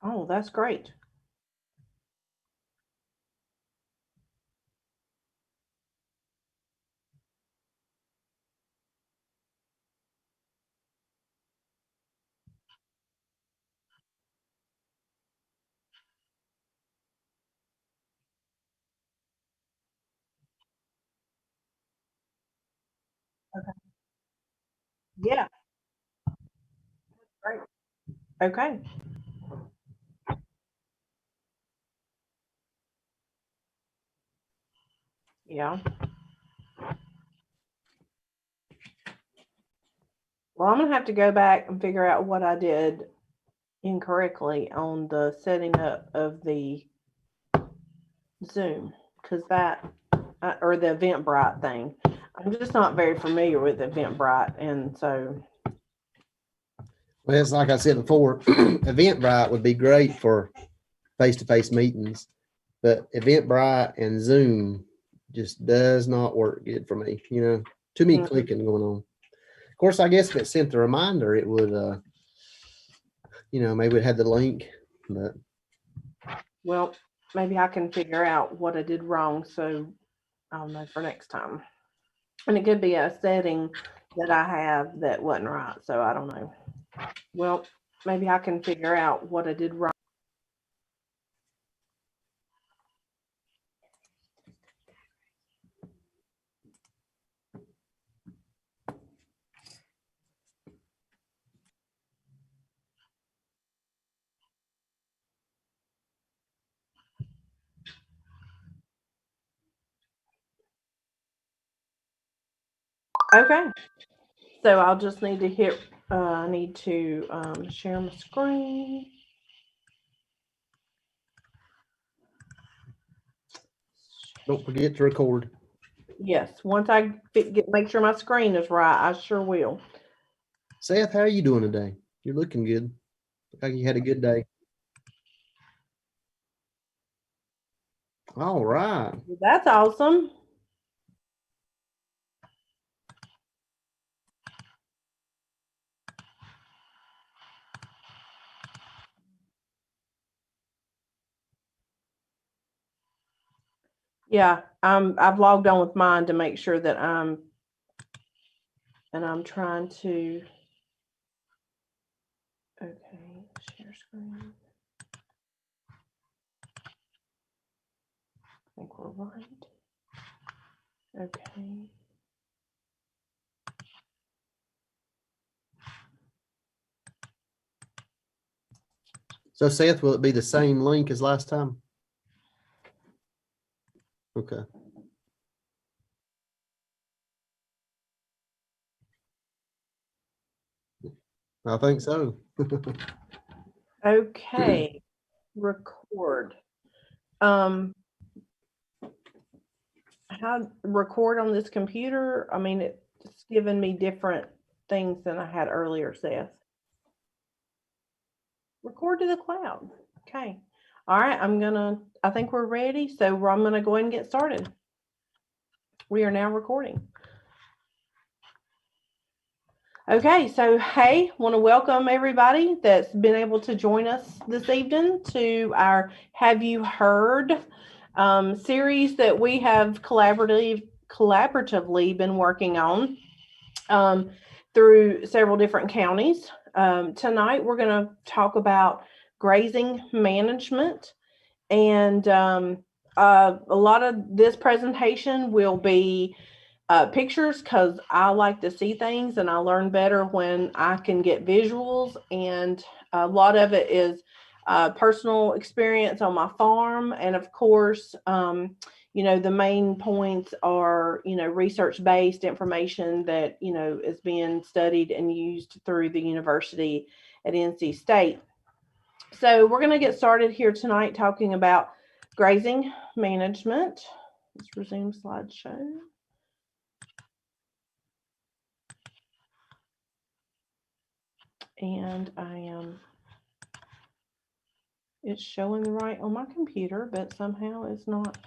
Oh, that's great. Okay. Yeah, great. Okay. Yeah. Well, I'm gonna have to go back and figure out what I did incorrectly on the setting up of the Zoom because that or the Eventbrite thing. I'm just not very familiar with Eventbrite, and so Well, it's like I said before, Eventbrite would be great for face-to-face meetings, but Eventbrite and Zoom just does not work good for me. Too many mm, clicking going on. Of course, I guess if it sent the reminder, it would, maybe it had the link, but well, maybe I can figure out what I did wrong so I'll know for next time. And it could be a setting that I have that wasn't right, so I don't know. Well, maybe I can figure out what I did wrong. Okay, so I'll just need to hit. I need to share my screen. don't forget to record. Yes, once I make sure my screen is right, I sure will. Seth, how are you doing today? You're looking good. Look like you had a good day. All right. That's awesome. Yeah, I've logged on with mine to make sure that I'm trying to. Okay, share screen. I think we're right. Okay. So, Seth, will it be the same link as last time? Okay. I think so. Okay. Record. Um, how record on this computer? I mean, it's giving me different things than I had earlier, Seth. Record to the cloud. Okay. All right. I think we're ready. So I'm gonna go ahead and get started. We are now recording. Okay, so hey, want to welcome everybody that's been able to join us this evening to our Have You Heard series that we have collaboratively been working on um, through several different counties. Tonight, we're going to talk about grazing management, and a lot of this presentation will be pictures because I like to see things and I learn better when I can get visuals. And a lot of it is personal experience on my farm. And of course, the main points are, research based information that, is being studied and used through the university at NC State. So we're going to get started here tonight talking about grazing management. Let's resume slideshow. And it's showing right on my computer, but somehow it's not.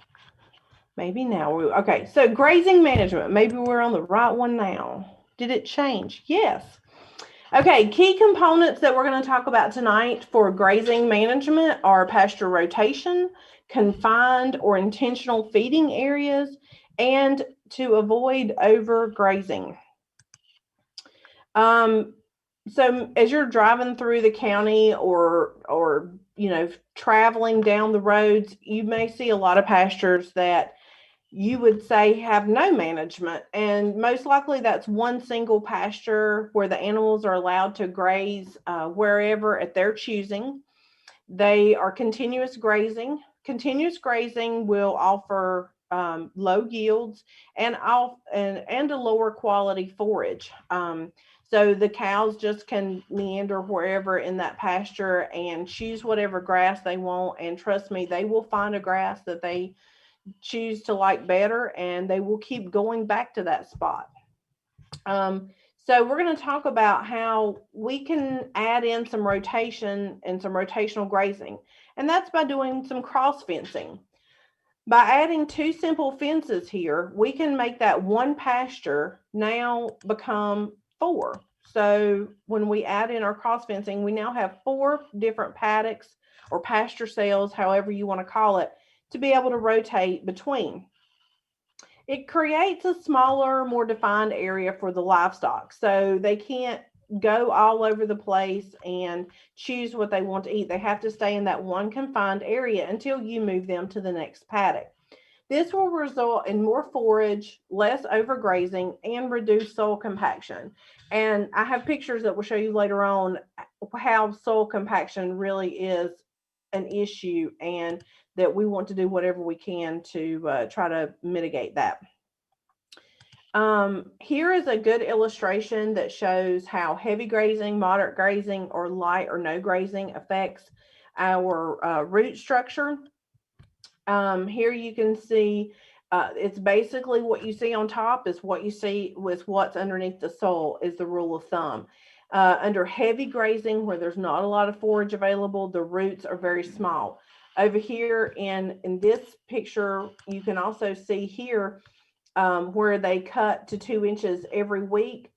Maybe now. Okay, so grazing management. Maybe we're on the right one now. Did it change? Yes. Okay, key components that we're going to talk about tonight for grazing management are pasture rotation, confined or intentional feeding areas, and to avoid overgrazing. So as you're driving through the county or traveling down the roads, you may see a lot of pastures that you would say have no management, and most likely that's one single pasture where the animals are allowed to graze wherever at their choosing. They are continuous grazing. Continuous grazing will offer low yields and a lower quality forage. So the cows just can meander wherever in that pasture and choose whatever grass they want. And trust me, they will find a grass that they choose to like better, and they will keep going back to that spot. So we're going to talk about how we can add in some rotation and some rotational grazing, and that's by doing some cross fencing. By adding two simple fences here, we can make that one pasture now become four. So when we add in our cross fencing, we now have four different paddocks or pasture sales, however you want to call it, to be able to rotate between. It creates a smaller, more defined area for the livestock. So they can't go all over the place and choose what they want to eat. They have to stay in that one confined area until you move them to the next paddock. This will result in more forage, less overgrazing, and reduce soil compaction. And I have pictures that will show you later on how soil compaction really is an issue, and that we want to do whatever we can to try to mitigate that. Here is a good illustration that shows how heavy grazing, moderate grazing, or light or no grazing affects our root structure. Here you can see it's basically what you see on top is what you see with what's underneath the soil is the rule of thumb. Under heavy grazing, where there's not a lot of forage available, the roots are very small. Over here in this picture, you can also see here where they cut to 2 inches every week.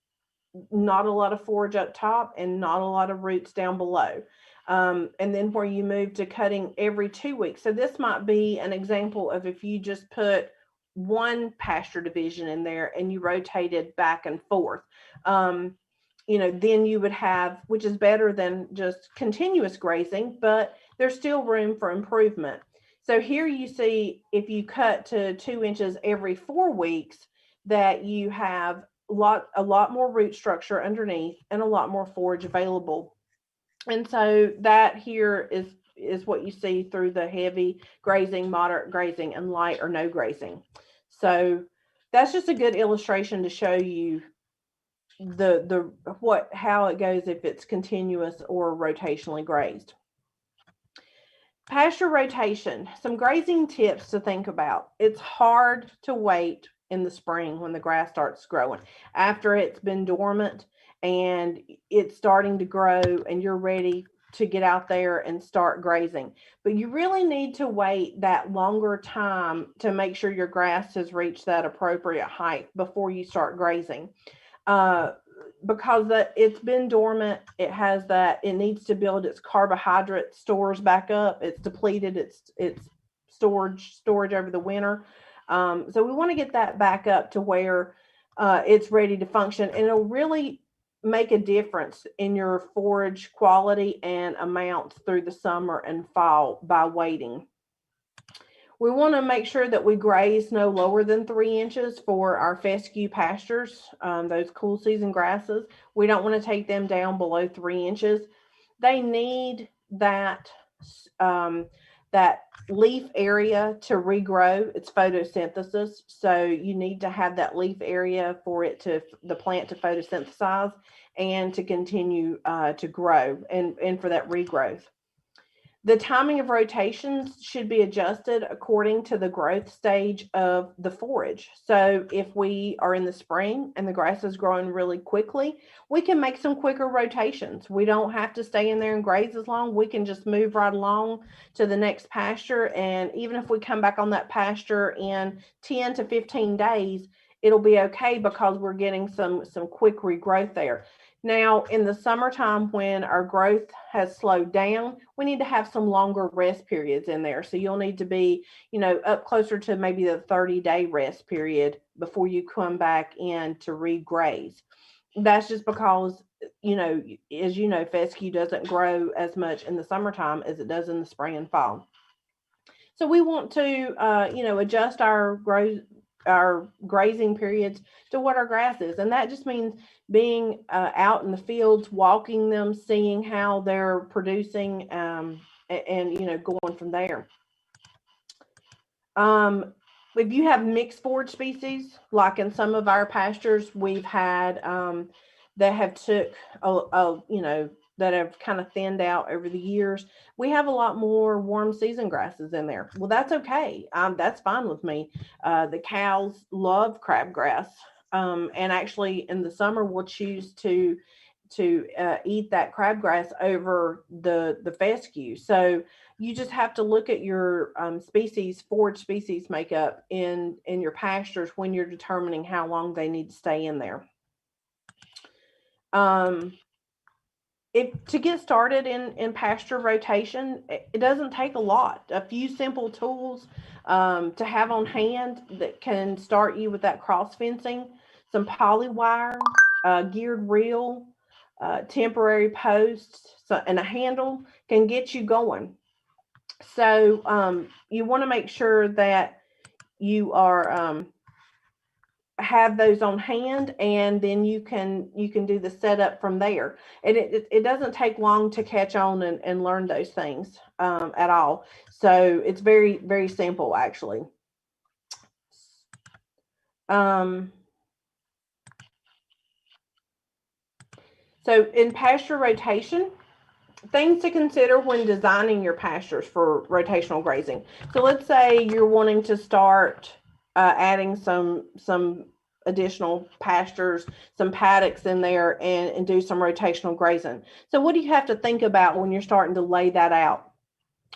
Not a lot of forage up top and not a lot of roots down below. And then where you move to cutting every 2 weeks. So this might be an example of if you just put one pasture division in there and you rotated back and forth. Then you would have, which is better than just continuous grazing, but there's still room for improvement. So here you see if you cut to 2 inches every 4 weeks, that you have a lot more root structure underneath and a lot more forage available. And so that here is what you see through the heavy grazing, moderate grazing, and light or no grazing. So that's just a good illustration to show you how it goes if it's continuous or rotationally grazed. Pasture rotation, some grazing tips to think about. It's hard to wait in the spring when the grass starts growing. After it's been dormant and it's starting to grow and you're ready to get out there and start grazing. But you really need to wait that longer time to make sure your grass has reached that appropriate height before you start grazing. Because it's been dormant, it needs to build its carbohydrate stores back up. It's depleted its storage over the winter. So we want to get that back up to where it's ready to function, and it'll really make a difference in your forage quality and amounts through the summer and fall by waiting. We want to make sure that we graze no lower than 3 inches for our fescue pastures, those cool season grasses. We don't want to take them down below 3 inches. They need that that leaf area to regrow. It's photosynthesis, so you need to have that leaf area for the plant to photosynthesize and to continue to grow and for that regrowth. The timing of rotations should be adjusted according to the growth stage of the forage. So if we are in the spring and the grass is growing really quickly, we can make some quicker rotations. We don't have to stay in there and graze as long. We can just move right along to the next pasture. And even if we come back on that pasture in 10 to 15 days, it'll be okay because we're getting some quick regrowth there. Now, in the summertime, when our growth has slowed down, we need to have some longer rest periods in there. So you'll need to be, up closer to maybe the 30-day rest period before you come back in to regraze. That's just because, as you know, fescue doesn't grow as much in the summertime as it does in the spring and fall. So we want to, adjust our grazing periods to what our grass is, and that just means being out in the fields, walking them, seeing how they're producing, and going from there. Um, if you have mixed forage species, like in some of our pastures, we've had that have took that have kind of thinned out over the years. We have a lot more warm season grasses in there. Well, that's okay. That's fine with me. The cows love crabgrass, and actually in the summer we'll choose to eat that crabgrass over the fescue. So you just have to look at your forage species makeup in your pastures when you're determining how long they need to stay in there. Um, if to get started in pasture rotation, it doesn't take a lot. A few simple tools to have on hand that can start you with that cross fencing, some poly wire, geared reel, temporary posts, and a handle can get you going. So you want to make sure that you are have those on hand, and then you can do the setup from there. And it doesn't take long to catch on and learn those things at all. So it's very, very simple actually. Um, so in pasture rotation, things to consider when designing your pastures for rotational grazing. So let's say you're wanting to start adding some additional pastures, some paddocks in there, and do some rotational grazing. So what do you have to think about when you're starting to lay that out?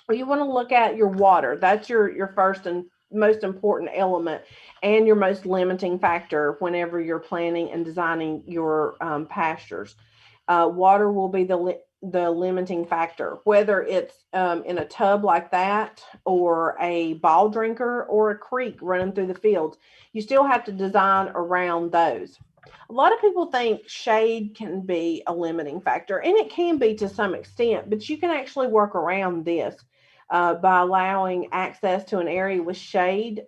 Well, you want to look at your water. That's your first and most important element, and your most limiting factor whenever you're planning and designing your pastures. Water will be the limiting factor, whether it's in a tub like that, or a ball drinker, or a creek running through the fields. You still have to design around those. A lot of people think shade can be a limiting factor, and it can be to some extent, but you can actually work around this by allowing access to an area with shade.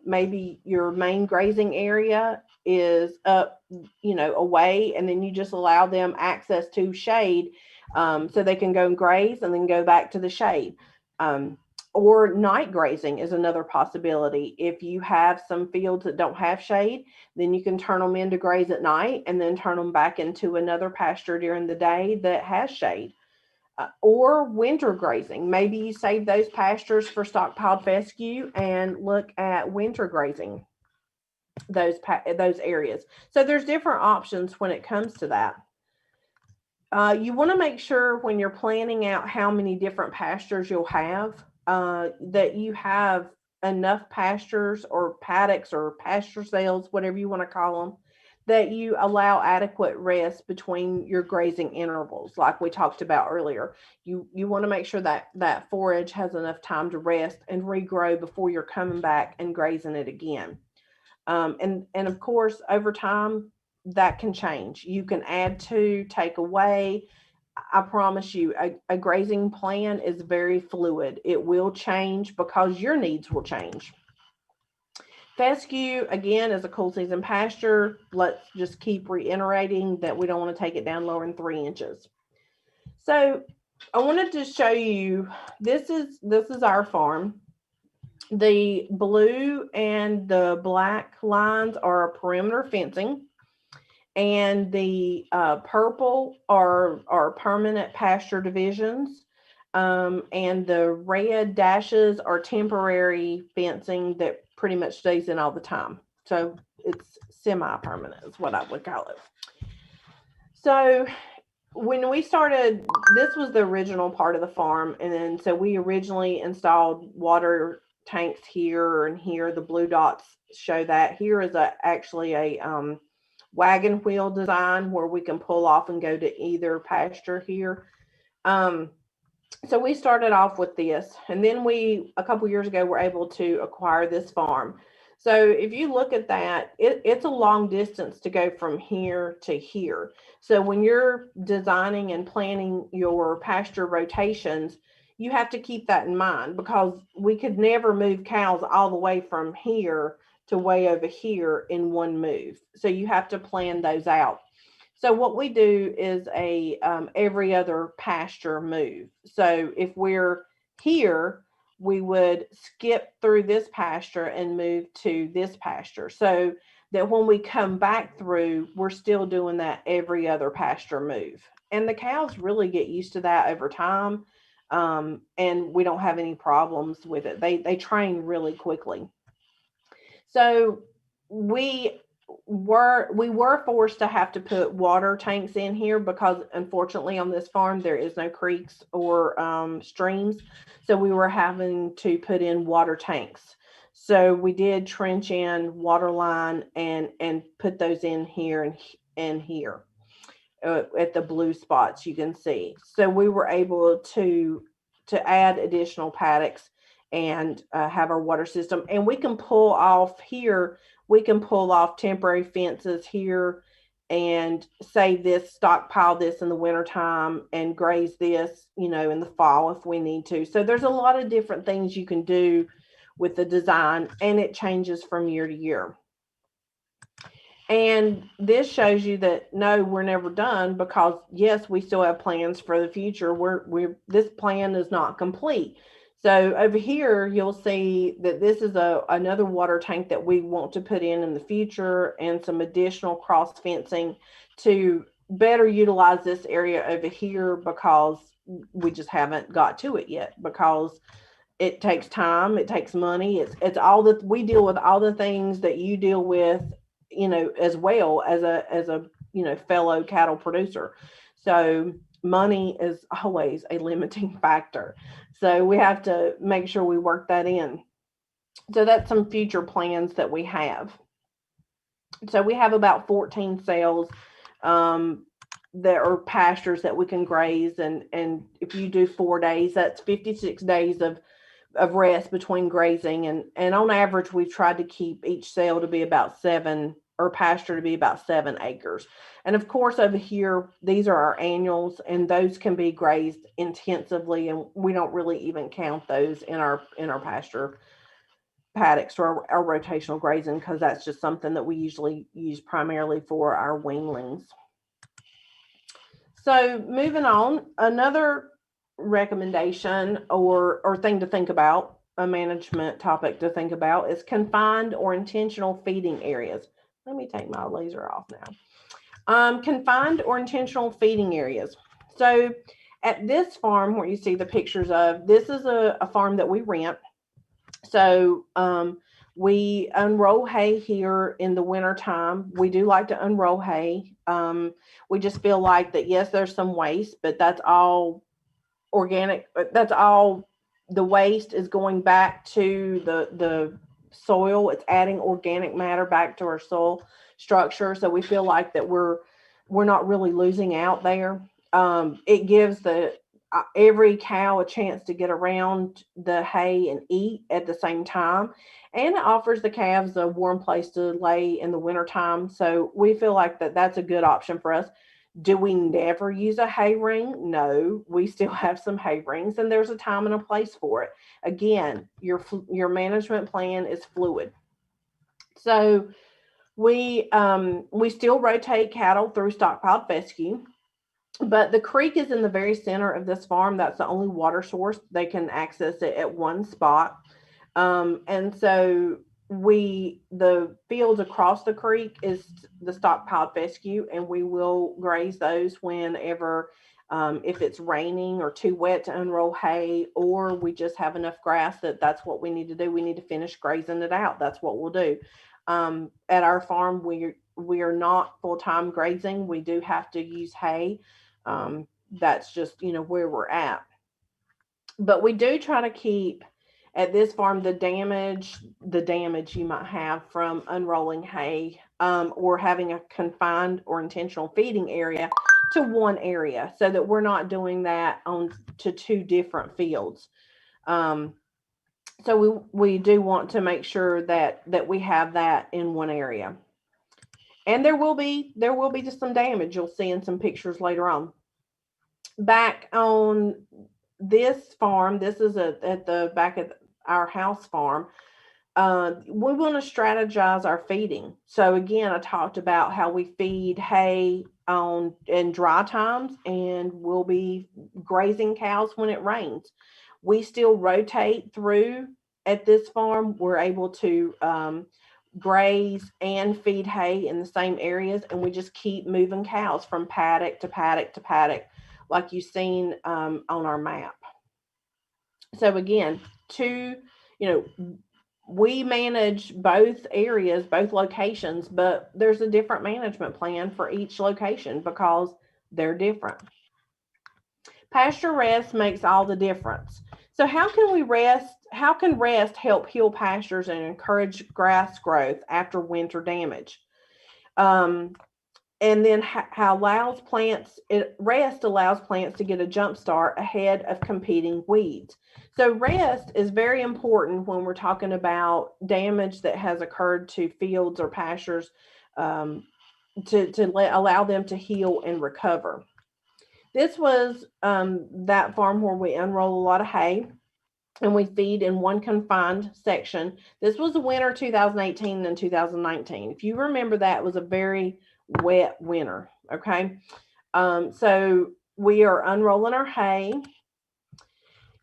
Maybe your main grazing area is up, away, and then you just allow them access to shade, so they can go and graze and then go back to the shade. Um, or night grazing is another possibility. If you have some fields that don't have shade, then you can turn them in to graze at night and then turn them back into another pasture during the day that has shade. Or winter grazing. Maybe you save those pastures for stockpiled fescue and look at winter grazing those areas. So there's different options when it comes to that. You want to make sure when you're planning out how many different pastures you'll have, that you have enough pastures or paddocks or pasture sales, whatever you want to call them, that you allow adequate rest between your grazing intervals, like we talked about earlier. You want to make sure that that forage has enough time to rest and regrow before you're coming back and grazing it again. And of course, over time, that can change. You can add to, take away. I promise you, a grazing plan is very fluid. It will change because your needs will change. Fescue, again, is a cool season pasture. Let's just keep reiterating that we don't want to take it down lower than 3 inches. So I wanted to show you, this is our farm. The blue and the black lines are perimeter fencing, and the purple are permanent pasture divisions, and the red dashes are temporary fencing that pretty much stays in all the time. So it's semi-permanent is what I would call it. So when we started, this was the original part of the farm, and then so we originally installed water tanks here and here. The blue dots show that. Here is actually a wagon wheel design where we can pull off and go to either pasture here. Um, so we started off with this, and then we a couple years ago were able to acquire this farm. So if you look at that, it's a long distance to go from here to here. So when you're designing and planning your pasture rotations, you have to keep that in mind, because we could never move cows all the way from here to way over here in one move. So you have to plan those out. So what we do is a every other pasture move. So if we're here, we would skip through this pasture and move to this pasture. So that when we come back through, we're still doing that every other pasture move. And the cows really get used to that over time. And we don't have any problems with it. They train really quickly. So we we were forced to have to put water tanks in here, because unfortunately on this farm there is no creeks or streams. So we were having to put in water tanks. So we did trench in water line and put those in here and here, at the blue spots you can see. So we were able to add additional paddocks and have our water system. And we can pull off here. We can pull off temporary fences here and save this, stockpile this in the wintertime and graze this, in the fall if we need to. So there's a lot of different things you can do with the design, and it changes from year to year. And this shows you that no, we're never done, because yes, we still have plans for the future. We're this plan is not complete. So over here, you'll see that this is another water tank that we want to put in the future, and some additional cross fencing to better utilize this area over here, because we just haven't got to it yet, because it takes time, it takes money, it's all that we deal with, all the things that you deal with, as well as a fellow cattle producer. So money is always a limiting factor, so we have to make sure we work that in. So that's some future plans that we have. So we have about 14 sales, um, that are pastures that we can graze, and if you do 4 days, that's 56 days of rest between grazing, and on average we've tried to keep each sale to be about 7, or pasture to be about 7 acres. And of course over here these are our annuals, and those can be grazed intensively, and we don't really even count those in our pasture paddocks or our rotational grazing, because that's just something that we usually use primarily for our weanlings. So moving on, another recommendation or thing to think about, a management topic to think about, is confined or intentional feeding areas. Let me take my laser off now. Confined or intentional feeding areas. So at this farm where you see the pictures of, this is a farm that we rent. So we unroll hay here in the winter time. We do like to unroll hay. We just feel like that, yes, there's some waste, but that's all organic. That's all, the waste is going back to the soil. It's adding organic matter back to our soil structure. So we feel like that we're not really losing out there. It gives the every cow a chance to get around the hay and eat at the same time. And it offers the calves a warm place to lay in the wintertime. So we feel like that's a good option for us. Do we never use a hay ring? No, we still have some hay rings, and there's a time and a place for it. Again, your management plan is fluid. So we still rotate cattle through stockpiled fescue, but the creek is in the very center of this farm. That's the only water source. They can access it at one spot. And so the fields across the creek is the stockpiled fescue, and we will graze those whenever, if it's raining or too wet to unroll hay, or we just have enough grass that's what we need to do. We need to finish grazing it out. That's what we'll do. At our farm, we are not full-time grazing. We do have to use hay. That's just, where we're at. But we do try to keep At this farm, the damage you might have from unrolling hay, or having a confined or intentional feeding area to one area, so that we're not doing that on to two different fields. Um, so we do want to make sure that we have that in one area. And there will be just some damage you'll see in some pictures later on. Back on this farm, this is at the back of our house farm. We want to strategize our feeding. So again, I talked about how we feed hay on in dry times, and we'll be grazing cows when it rains. We still rotate through at this farm. We're able to graze and feed hay in the same areas, and we just keep moving cows from paddock to paddock to paddock, like you've seen on our map. So again, two, you know, we manage both areas, both locations, but there's a different management plan for each location because they're different. Pasture rest makes all the difference. So how can we rest? How can rest help heal pastures and encourage grass growth after winter damage? Um, and then how allows plants it rest allows plants to get a jump start ahead of competing weeds. So rest is very important when we're talking about damage that has occurred to fields or pastures, um, allow them to heal and recover. This was that farm where we unroll a lot of hay and we feed in one confined section. This was the winter 2018 and 2019. If you remember, that was a very wet winter. Okay. So we are unrolling our hay.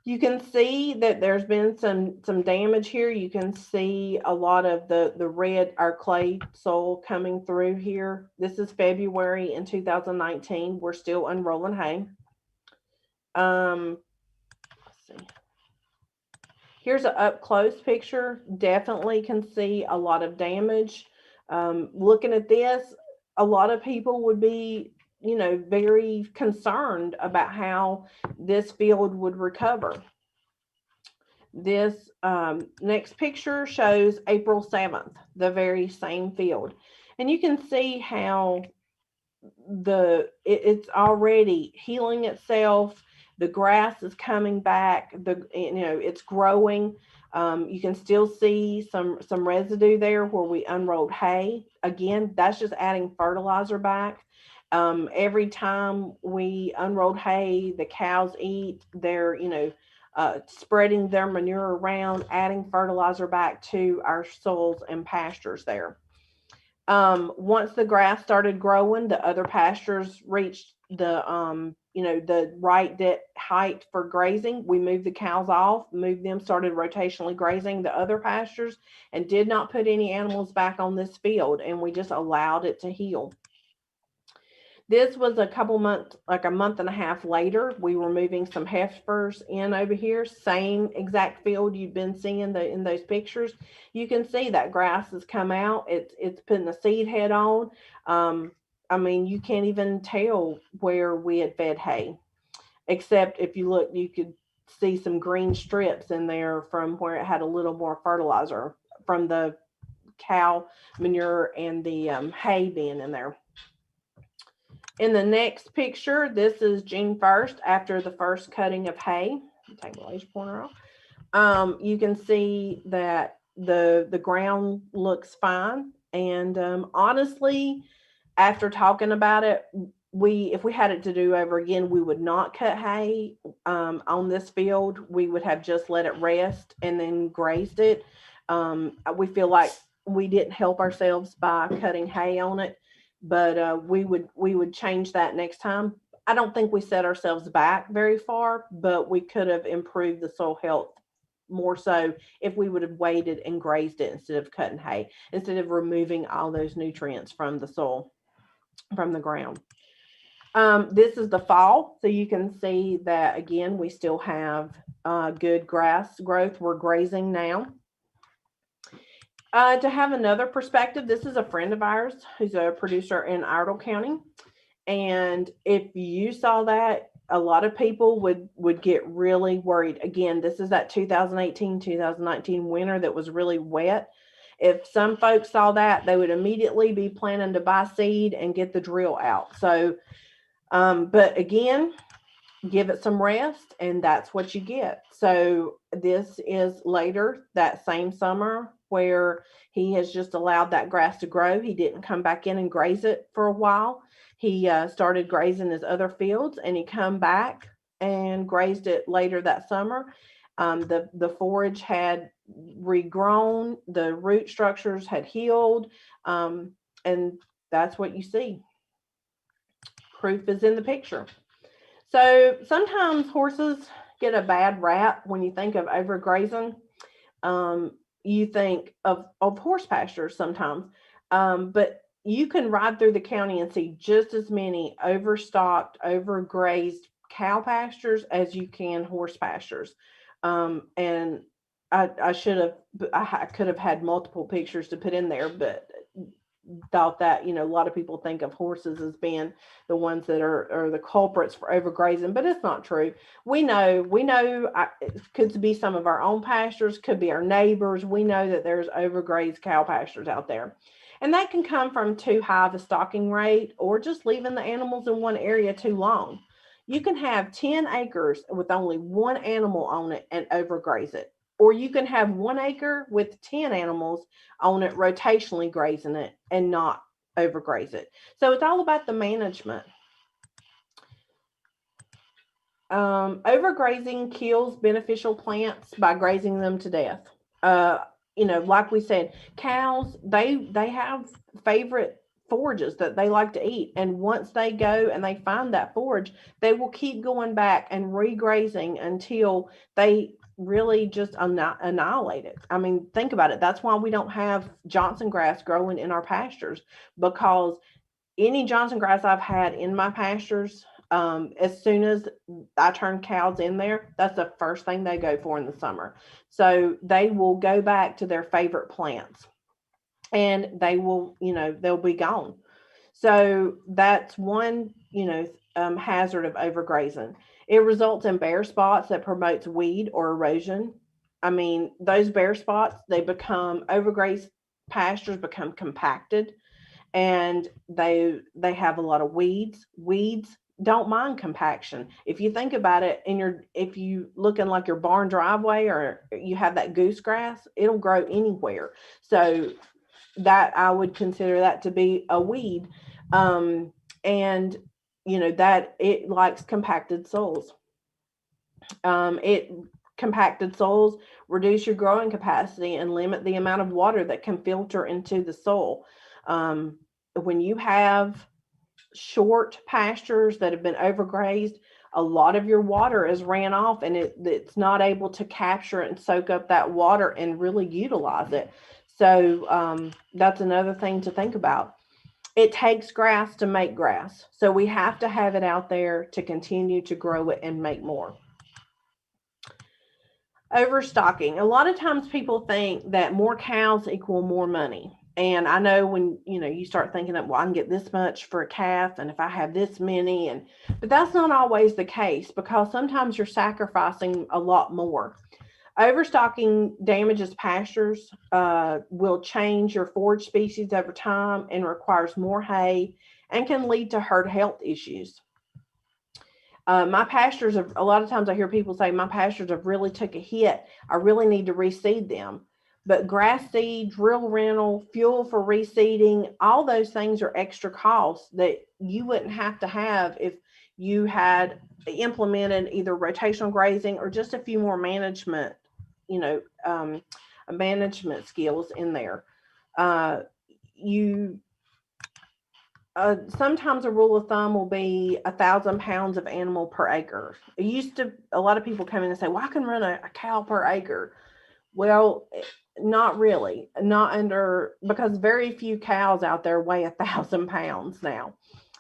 You can see that there's been some damage here. You can see a lot of the red, our clay soil coming through here. This is February in 2019. We're still unrolling hay. Let's see. Here's an up close picture. Definitely can see a lot of damage. Looking at this, a lot of people would be, very concerned about how this field would recover. This next picture shows April 7th, the very same field. And you can see how it's already healing itself. The grass is coming back. It's growing. You can still see some residue there where we unrolled hay. Again, that's just adding fertilizer back. Every time we unrolled hay, the cows eat. They're spreading their manure around, adding fertilizer back to our soils and pastures there. Once the grass started growing, the other pastures reached the right height for grazing. We moved the cows off, moved them, started rotationally grazing the other pastures, and did not put any animals back on this field. And we just allowed it to heal. This was a couple months, like a month and a half later. We were moving some heifers in over here, same exact field you've been seeing in those pictures. You can see that grass has come out. It's putting a seed head on. You can't even tell where we had fed hay, except if you look, you could see some green strips in there from where it had a little more fertilizer from the cow manure and the hay being in there. In the next picture, this is June 1st after the first cutting of hay. Take the laser pointer off. You can see that the ground looks fine. And honestly, after talking about it, if we had it to do over again, we would not cut hay on this field. We would have just let it rest and then grazed it. We feel like we didn't help ourselves by cutting hay on it, but we would change that next time. I don't think we set ourselves back very far, but we could have improved the soil health more so if we would have waited and grazed it instead of cutting hay, instead of removing all those nutrients from the soil, from the ground. This is the fall, so you can see that again we still have good grass growth. We're grazing now. To have another perspective, this is a friend of ours who's a producer in Iredell County. And if you saw that, a lot of people would get really worried. Again, this is that 2018, 2019 winter that was really wet. If some folks saw that, they would immediately be planning to buy seed and get the drill out. So, but again, give it some rest, and that's what you get. So this is later that same summer where he has just allowed that grass to grow. He didn't come back in and graze it for a while. He started grazing his other fields, and he come back and grazed it later that summer. The forage had regrown, the root structures had healed, and that's what you see. Proof is in the picture. So sometimes horses get a bad rap when you think of overgrazing. You think of horse pastures sometimes, but you can ride through the county and see just as many overstocked, overgrazed cow pastures as you can horse pastures. And I should have, I could have had multiple pictures to put in there, but thought that, a lot of people think of horses as being the ones that are the culprits for overgrazing, but it's not true. We know it could be some of our own pastures, could be our neighbors. We know that there's overgrazed cow pastures out there, and that can come from too high of a stocking rate or just leaving the animals in one area too long. You can have 10 acres with only one animal on it and overgraze it, or you can have 1 acre with 10 animals on it, rotationally grazing it and not overgraze it. So it's all about the management. Overgrazing kills beneficial plants by grazing them to death. Like we said, cows, they have favorite forages that they like to eat, and once they go and they find that forage, they will keep going back and regrazing until they really just annihilate it. I mean, think about it. That's why we don't have Johnson grass growing in our pastures, because any Johnson grass I've had in my pastures, as soon as I turn cows in there, that's the first thing they go for in the summer. So they will go back to their favorite plants, and they will, they'll be gone. So that's one, hazard of overgrazing. It results in bare spots that promotes weed or erosion. I mean, those bare spots, they become overgrazed pastures, become compacted, and they have a lot of weeds. Weeds don't mind compaction. If you think about it, if you looking like your barn driveway, or you have that goose grass, it'll grow anywhere. So that I would consider that to be a weed. And that it likes compacted soils. It compacted soils reduce your growing capacity and limit the amount of water that can filter into the soil. When you have short pastures that have been overgrazed, a lot of your water is ran off, and it's not able to capture it and soak up that water and really utilize it. So that's another thing to think about. It takes grass to make grass. So we have to have it out there to continue to grow it and make more. Overstocking. A lot of times people think that more cows equal more money. And I know when, you start thinking that, well, I can get this much for a calf, and if I have this many, but that's not always the case, because sometimes you're sacrificing a lot more. Overstocking damages pastures, will change your forage species over time, and requires more hay, and can lead to herd health issues. My pastures have, a lot of times I hear people say, my pastures have really took a hit. I really need to reseed them. But grass seed, drill rental, fuel for reseeding, all those things are extra costs that you wouldn't have to have if you had implemented either rotational grazing or just a few more you know, um, management skills in there. You Sometimes a rule of thumb will be 1,000 pounds of animal per acre. A lot of people come in and say, well, I can run a cow per acre. Well, not really, not under, because very few cows out there weigh 1,000 pounds now.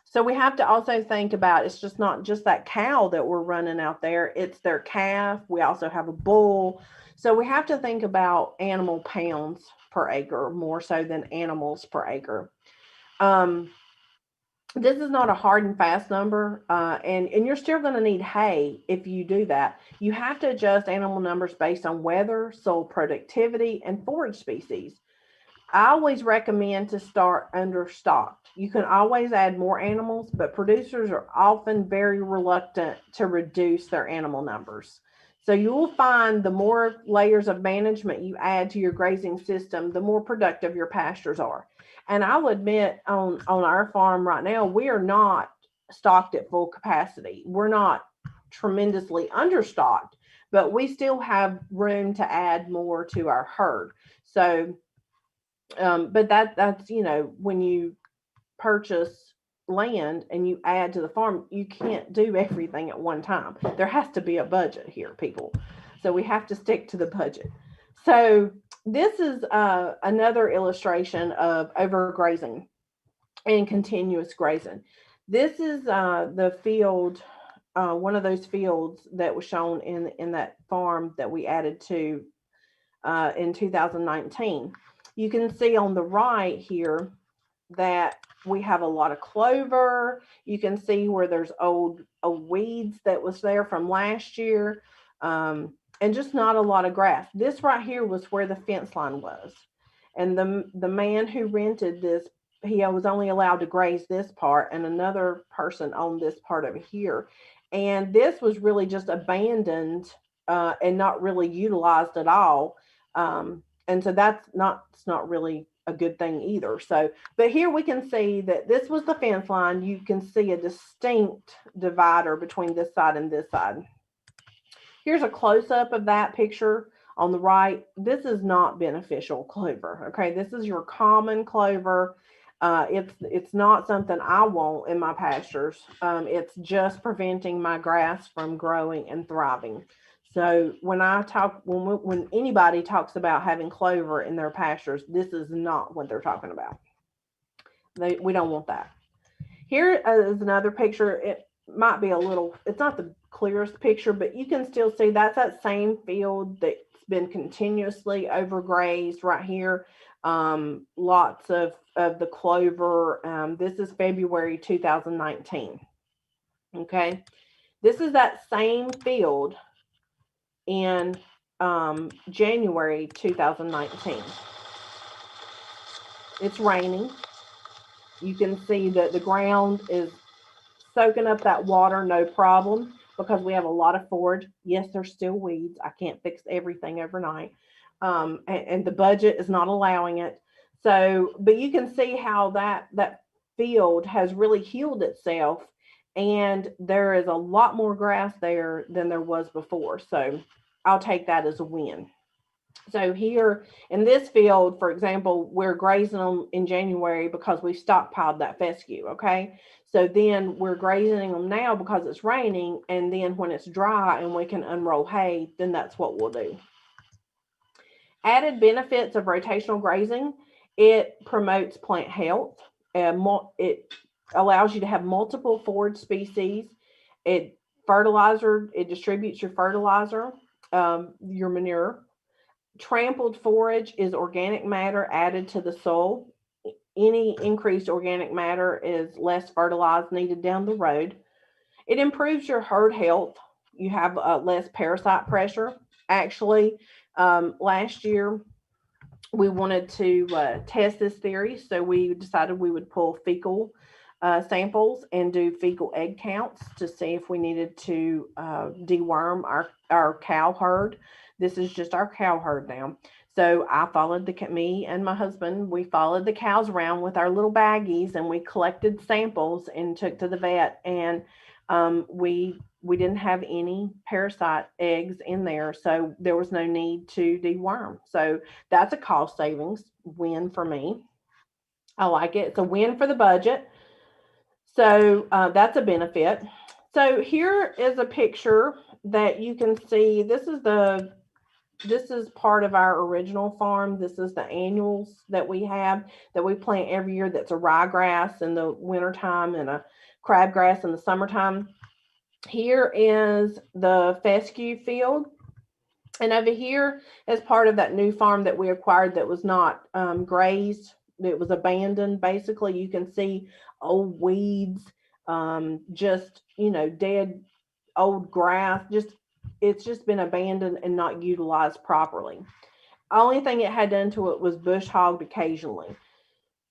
So we have to also think about, it's just not just that cow that we're running out there, it's their calf. We also have a bull. So we have to think about animal pounds per acre more so than animals per acre. Um, This is not a hard and fast number, and you're still going to need hay if you do that. You have to adjust animal numbers based on weather, soil productivity, and forage species. I always recommend to start understocked. You can always add more animals, but producers are often very reluctant to reduce their animal numbers. So you will find the more layers of management you add to your grazing system, the more productive your pastures are. And I'll admit on our farm right now, we are not stocked at full capacity. We're not tremendously understocked, but we still have room to add more to our herd. So but that's when you purchase land and you add to the farm, you can't do everything at one time. There has to be a budget here, people. So we have to stick to the budget. So this is another illustration of overgrazing and continuous grazing. This is the field, one of those fields that was shown in that farm that we added to in 2019. You can see on the right here that we have a lot of clover. You can see where there's old weeds that was there from last year, and just not a lot of grass. This right here was where the fence line was, and the man who rented this, he was only allowed to graze this part, and another person owned this part over here, and this was really just abandoned and not really utilized at all. And so it's not really a good thing either. So, but here we can see that this was the fence line. You can see a distinct divider between this side and this side. Here's a close up of that picture on the right. This is not beneficial clover. Okay, this is your common clover. It's not something I want in my pastures. It's just preventing my grass from growing and thriving. So when anybody talks about having clover in their pastures, this is not what they're talking about. We don't want that. Here is another picture. It might be a little, it's not the clearest picture, but you can still see that's that same field that's been continuously overgrazed right here. Lots of the clover. This is February 2019. Okay. This is that same field in January 2019. It's raining. You can see that the ground is soaking up that water, no problem, because we have a lot of forage. Yes, there's still weeds. I can't fix everything overnight. And the budget is not allowing it. So, but you can see how that field has really healed itself, and there is a lot more grass there than there was before. So I'll take that as a win. So here in this field, for example, we're grazing them in January because we stockpiled that fescue. Okay. So then we're grazing them now because it's raining. And then when it's dry and we can unroll hay, then that's what we'll do. Added benefits of rotational grazing: it promotes plant health. It allows you to have multiple forage species. It distributes your fertilizer, your manure. Trampled forage is organic matter added to the soil. Any increased organic matter is less fertilizer needed down the road. It improves your herd health. You have less parasite pressure. Actually, last year we wanted to test this theory, so we decided we would pull fecal samples and do fecal egg counts to see if we needed to deworm our cow herd. This is just our cow herd now. So I followed me and my husband, we followed the cows around with our little baggies, and we collected samples and took to the vet, and we didn't have any parasite eggs in there, so there was no need to deworm. So that's a cost savings win for me. I like it. It's a win for the budget. So that's a benefit. So here is a picture that you can see. This is part of our original farm. This is the annuals that we have that we plant every year. That's a ryegrass in the wintertime and a crabgrass in the summertime. Here is the fescue field. And over here is part of that new farm that we acquired that was not grazed it was abandoned. Basically, you can see old weeds, just, dead old grass. It's just been abandoned and not utilized properly. Only thing it had done to it was bush hogged occasionally.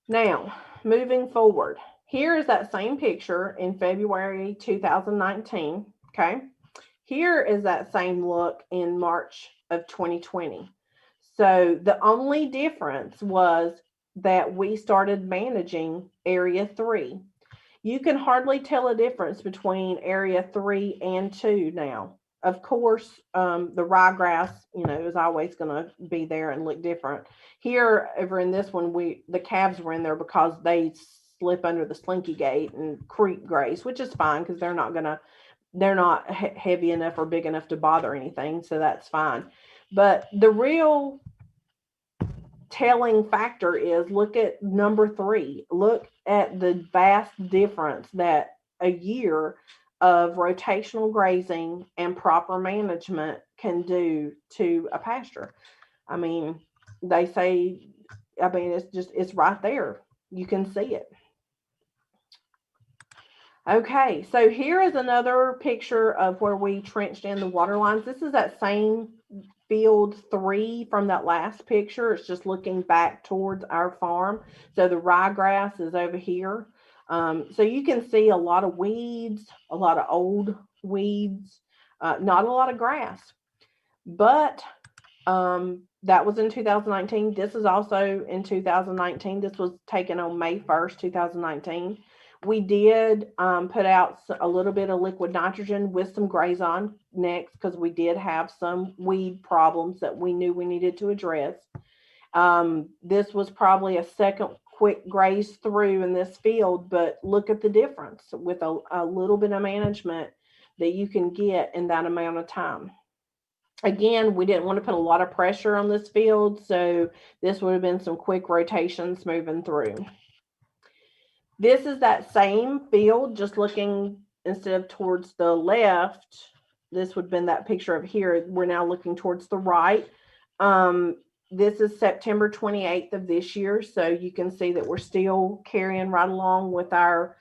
Now, moving forward, here is that same picture in February 2019. Okay. Here is that same look in March of 2020. So the only difference was that we started managing Area 3. You can hardly tell a difference between Area 3 and 2 now. Of course, the ryegrass, is always going to be there and look different. Here, over in this one, the calves were in there because they slip under the slinky gate and creep graze, which is fine because they're not heavy enough or big enough to bother anything, so that's fine. But the real telling factor is look at number 3. Look at the vast difference that a year of rotational grazing and proper management can do to a pasture. I mean, they say, it's right there. You can see it. Okay, so here is another picture of where we trenched in the water lines. This is that same field 3 from that last picture. It's just looking back towards our farm. So the ryegrass is over here. So you can see a lot of weeds, a lot of old weeds, not a lot of grass. But that was in 2019. This is also in 2019. This was taken on May 1st, 2019. We did put out a little bit of liquid nitrogen with some Grazing next because we did have some weed problems that we knew we needed to address. This was probably a second quick graze through in this field, but look at the difference with a little bit of management that you can get in that amount of time. Again, we didn't want to put a lot of pressure on this field, so this would have been some quick rotations moving through. This is that same field, just looking instead of towards the left, this would have been that picture of here. We're now looking towards the right. This is September 28th of this year, so you can see that we're still carrying right along with our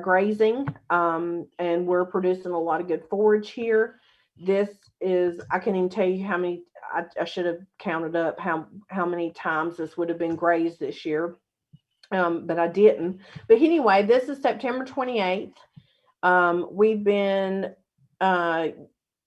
grazing, and we're producing a lot of good forage here. This is, I can't even tell you how many, I should have counted up how many times this would have been grazed this year. But I didn't. But anyway, this is September 28th.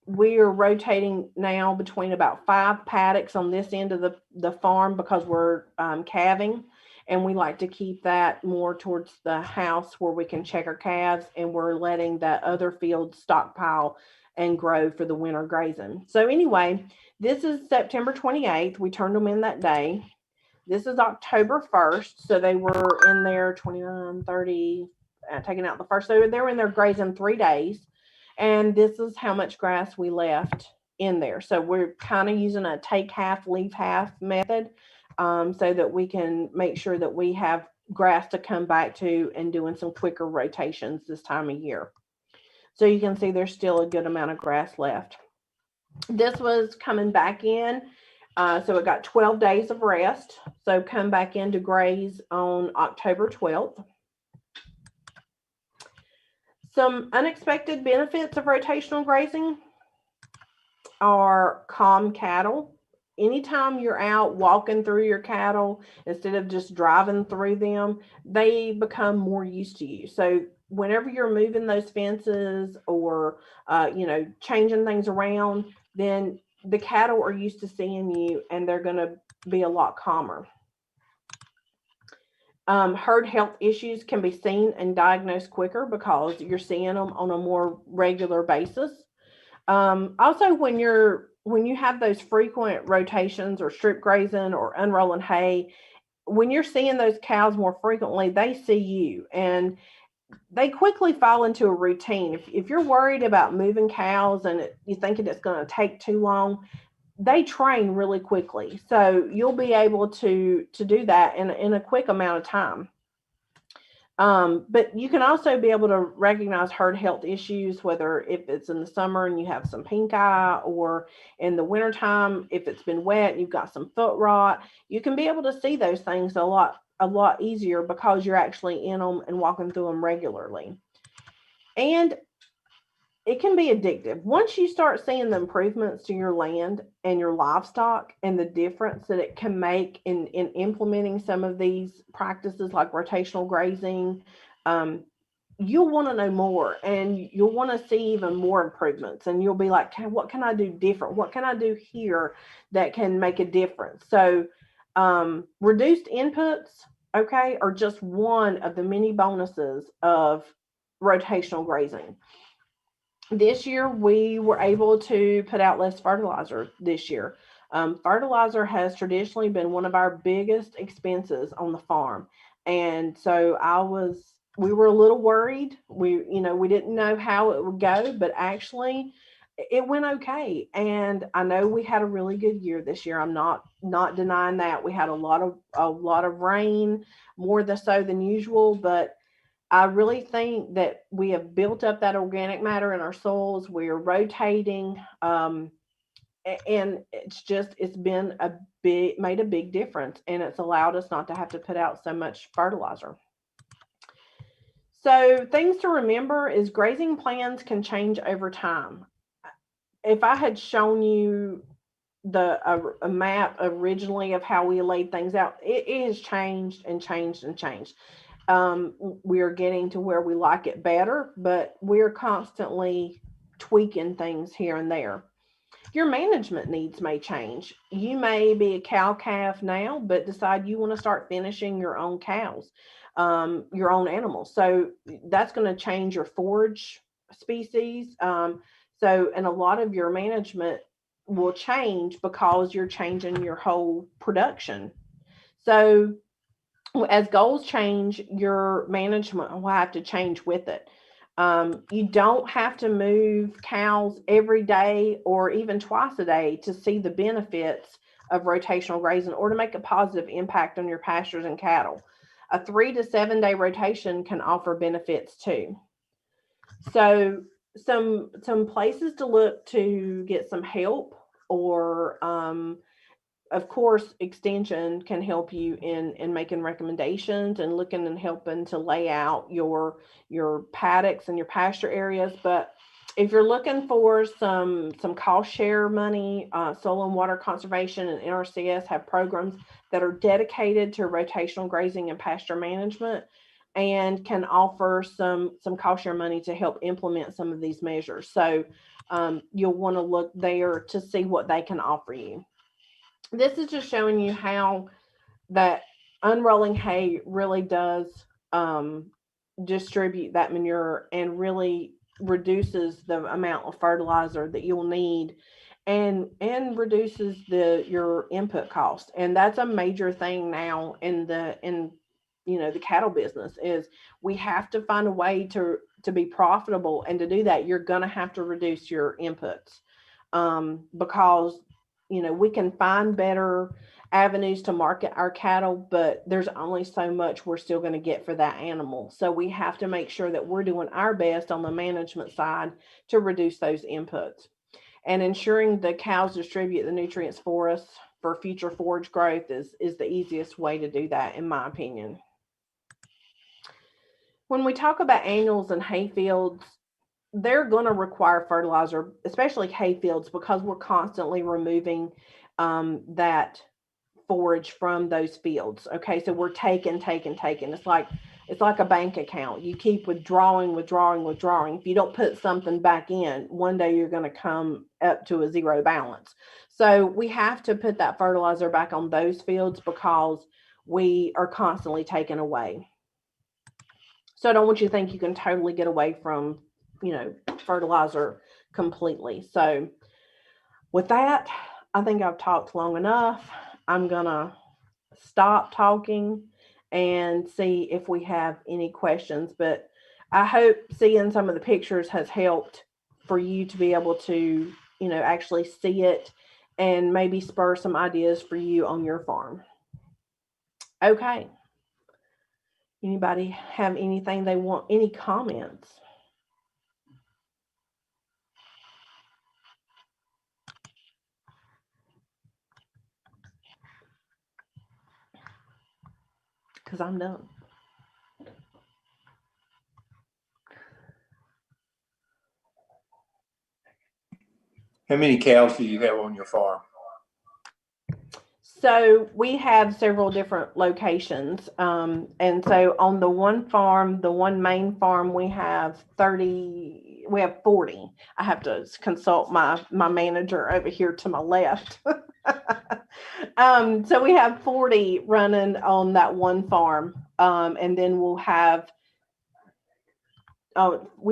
We are rotating now between about 5 paddocks on this end of the farm because we're calving, and we like to keep that more towards the house where we can check our calves, and we're letting that other field stockpile and grow for the winter grazing. So anyway, this is September 28th. We turned them in that day. This is October 1st, so they were in there 29, 30, taking out the first. So they were in there grazing 3 days, and this is how much grass we left in there. So we're kind of using a take half, leave half method, so that we can make sure that we have grass to come back to and doing some quicker rotations this time of year. So you can see there's still a good amount of grass left. This was coming back in. So it got 12 days of rest. So come back in to graze on October 12th. Some unexpected benefits of rotational grazing are calm cattle. Anytime you're out walking through your cattle, instead of just driving through them, they become more used to you. So whenever you're moving those fences or, changing things around, then the cattle are used to seeing you and they're going to be a lot calmer. Herd health issues can be seen and diagnosed quicker because you're seeing them on a more regular basis. Also, when you have those frequent rotations or strip grazing or unrolling hay, when you're seeing those cows more frequently, they see you and they quickly fall into a routine. If you're worried about moving cows and you thinking it's going to take too long, they train really quickly. So you'll be able to do that in a quick amount of time. But you can also be able to recognize herd health issues, whether if it's in the summer and you have some pink eye, or in the wintertime, if it's been wet and you've got some foot rot. You can be able to see those things a lot a lot easier because you're actually in them and walking through them regularly. And it can be addictive. Once you start seeing the improvements to your land and your livestock and the difference that it can make in implementing some of these practices like rotational grazing, um, you'll want to know more and you'll want to see even more improvements. And you'll be like, what can I do different? What can I do here that can make a difference? So, reduced inputs, okay, are just one of the many bonuses of rotational grazing. This year we were able to put out less fertilizer this year. Fertilizer has traditionally been one of our biggest expenses on the farm. And so we were a little worried. We didn't know how it would go, but actually it went okay. And I know we had a really good year this year. I'm not denying that. We had a lot of rain, more so than usual, but I really think that we have built up that organic matter in our soils. We're rotating, and it's been made a big difference, and it's allowed us not to have to put out so much fertilizer. So things to remember is grazing plans can change over time. If I had shown you a map originally of how we laid things out, it has changed and changed and changed. We are getting to where we like it better, but we're constantly tweaking things here and there. Your management needs may change. You may be a cow calf now, but decide you want to start finishing your own cows, your own animals. So that's going to change your forage species. And a lot of your management will change because you're changing your whole production. So as goals change, your management will have to change with it. You don't have to move cows every day or even twice a day to see the benefits of rotational grazing or to make a positive impact on your pastures and cattle. A 3 to 7 day rotation can offer benefits too. So some places to look to get some help, or of course, extension can help you in making recommendations and looking and helping to lay out your paddocks and your pasture areas. But if you're looking for some cost share money, soil and water conservation and NRCS have programs that are dedicated to rotational grazing and pasture management and can offer some cost share money to help implement some of these measures. So you'll want to look there to see what they can offer you. This is just showing you how that unrolling hay really does distribute that manure and really reduces the amount of fertilizer that you'll need and reduces your input cost. And that's a major thing now in the cattle business is we have to find a way to be profitable, and to do that you're going to have to reduce your inputs, because we can find better avenues to market our cattle, but there's only so much we're still going to get for that animal. So we have to make sure that we're doing our best on the management side to reduce those inputs. And ensuring the cows distribute the nutrients for us for future forage growth is the easiest way to do that, in my opinion. When we talk about annuals and hay fields, they're going to require fertilizer, especially hay fields, because we're constantly removing that forage from those fields. Okay, so we're taking. It's like a bank account. You keep withdrawing. If you don't put something back in, one day you're going to come up to a zero balance. So we have to put that fertilizer back on those fields because we are constantly taking away. So I don't want you to think you can totally get away from, fertilizer completely. So with that, I think I've talked long enough. I'm going to stop talking and see if we have any questions. But I hope seeing some of the pictures has helped for you to be able to, actually see it and maybe spur some ideas for you on your farm. Okay. Anybody have anything they want, any comments? because I'm done. How many cows do you have on your farm? So we have several different locations. And so on the one farm, the one main farm, we have 40. I have to consult my manager over here to my left. So we have 40 running on that one farm. And then we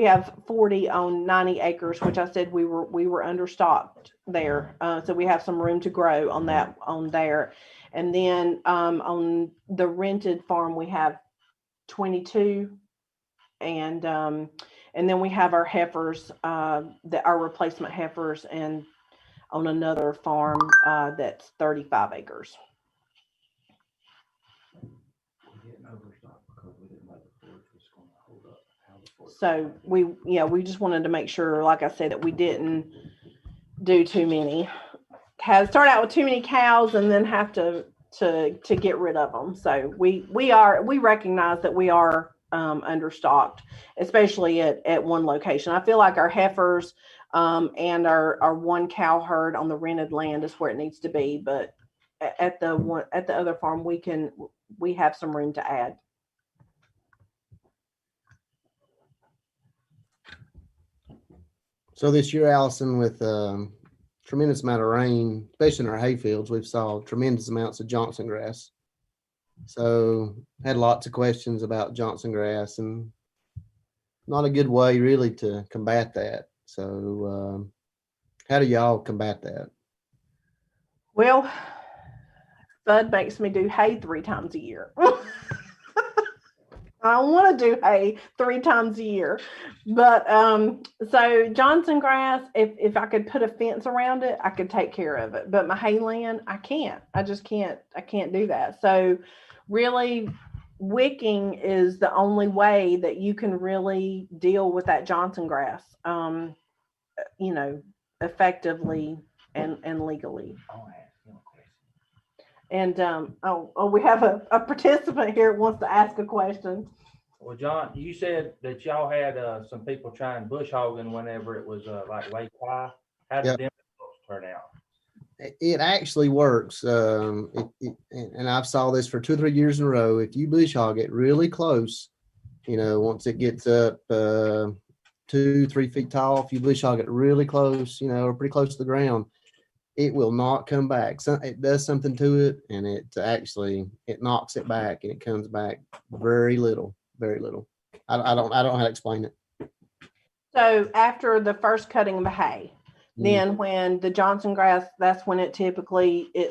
have 40 on 90 acres, which I said we were understocked there. So we have some room to grow on there. And then on the rented farm, we have 22. And then we have our heifers, our replacement heifers, and on another farm that's 35 acres. So we just wanted to make sure, like I said, that we didn't do too many. Start out with too many cows and then have to get rid of them. So we recognize that we are understocked, especially at one location. I feel like our heifers and our one cow herd on the rented land is where it needs to be, but at the other farm we have some room to add. So this year, Allison, with tremendous amount of rain, especially in our hay fields, we've saw tremendous amounts of Johnson grass. So had lots of questions about Johnson grass, and not a good way really to combat that. So how do y'all combat that? Well, Bud makes me do hay 3 times a year. I don't want to do hay 3 times a year, but so Johnson grass, if I could put a fence around it, I could take care of it. But my hay land, I can't. I just can't. I can't do that. So really, wicking is the only way that you can really deal with that Johnson grass, effectively and legally. And we have a participant here that wants to ask a question. Well, John, you said that y'all had some people trying bush hogging whenever it was like late high. How did them turn out? It actually works. And I've saw this for 2 or 3 years in a row. If you bush hog it really close, once it gets up 2-3 feet tall, if you bush hog it really close, or pretty close to the ground, it will not come back. So it does something to it, and it knocks it back, and it comes back very little. I don't know how to explain it. So after the first cutting of the hay, then when the Johnson grass, that's when it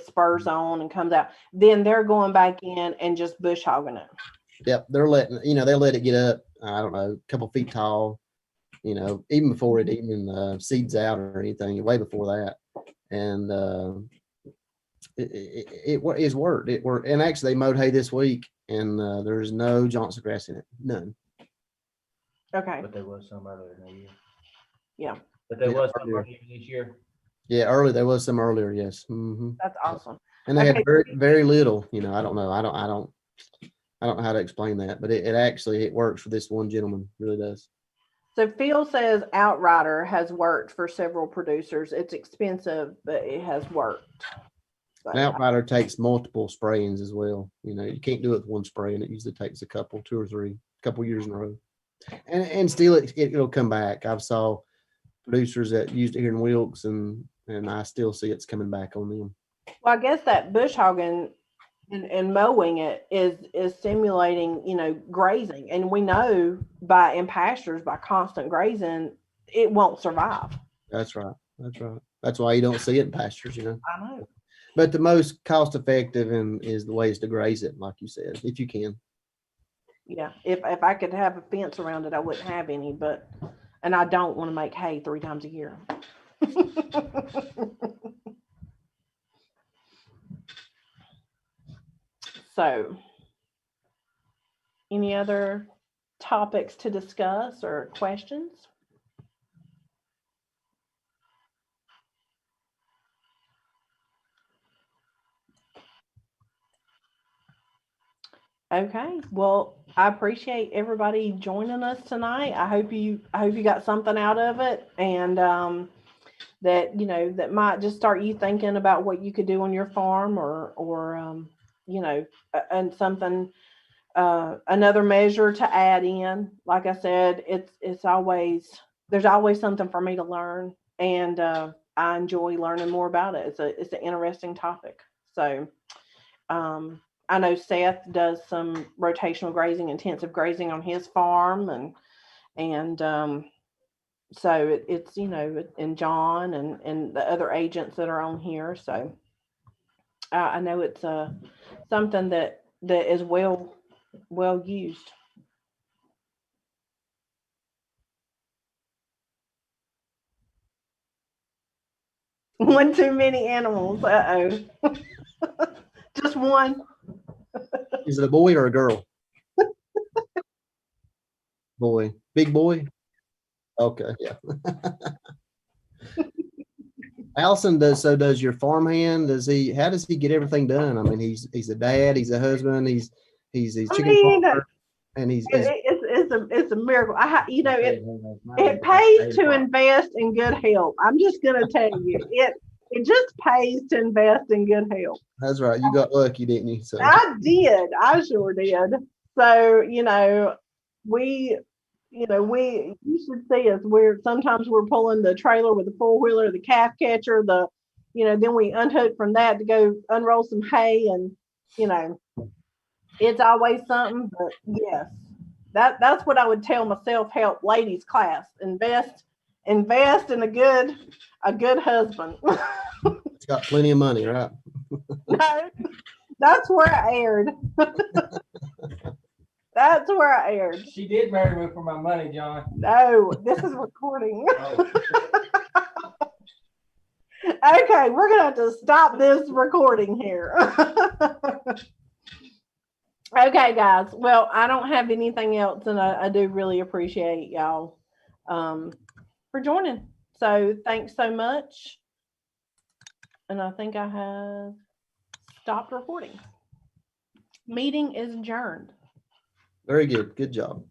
spurs on and comes out. Then they're going back in and just bush hogging it. Yep, they're letting they'll let it get up. I don't know, a couple feet tall. Even before it even seeds out or anything, way before that. And it worked. It worked. And actually, they mowed hay this week, and there's no Johnson grass in it. None. Okay. But there was some earlier in the year. Yeah. But there was some earlier this year. Yeah, there was some earlier. Yes. Mm-hmm. That's awesome. And they had very, very little. I don't know. I don't know how to explain that, but it works for this one gentleman. It really does. So Phil says Outrider has worked for several producers. It's expensive, but it has worked. An Outrider takes multiple sprayings as well. You can't do it with one spray, and it usually takes a couple, 2 or 3, couple years in a row. And still it'll come back. I've saw producers that used it here in Wilkes, and I still see it's coming back on them. Well, I guess that bush hogging and mowing it is stimulating, grazing. And we know in pastures, by constant grazing, it won't survive. That's right. That's why you don't see it in pastures, I know. But the most cost effective is the ways to graze it, like you said, if you can. Yeah. If I could have a fence around it, I wouldn't have any, and I don't want to make hay 3 times a year. So, any other topics to discuss or questions? Okay. Well, I appreciate everybody joining us tonight. I hope you got something out of it, and that that might just start you thinking about what you could do on your farm, or and something, another measure to add in. Like I said, it's always, there's always something for me to learn, and I enjoy learning more about it. It's an interesting topic. So I know Seth does some rotational grazing, intensive grazing on his farm, and so it's and John and the other agents that are on here. So I know it's something that is well used. One too many animals. Uh-oh. Just one. Is it a boy or a girl? Boy, big boy. Okay, yeah. Allison does. So does your farmhand? Does he? How does he get everything done? I mean, he's a dad. He's a husband. He's I chicken mean, farmer, and he's it's a miracle. It pays to invest in good health. I'm just gonna tell you, it just pays to invest in good health. that's right. You got lucky, didn't you? So I did. I sure did. So you should see us. Sometimes we're pulling the trailer with the four-wheeler, the calf catcher, then we unhook from that to go unroll some hay, and it's always something. But yes, that's what I would tell my self-help ladies class. Invest in a good husband. it's got plenty of money, right? No, that's where I erred. That's where I erred. She did marry me for my money, John. No, this is recording. Oh. Okay, we're gonna have to stop this recording here. Okay, guys. Well, I don't have anything else, and I do really appreciate y'all for joining. So thanks so much. And I think I have stopped recording. Meeting is adjourned. Very good. Good job.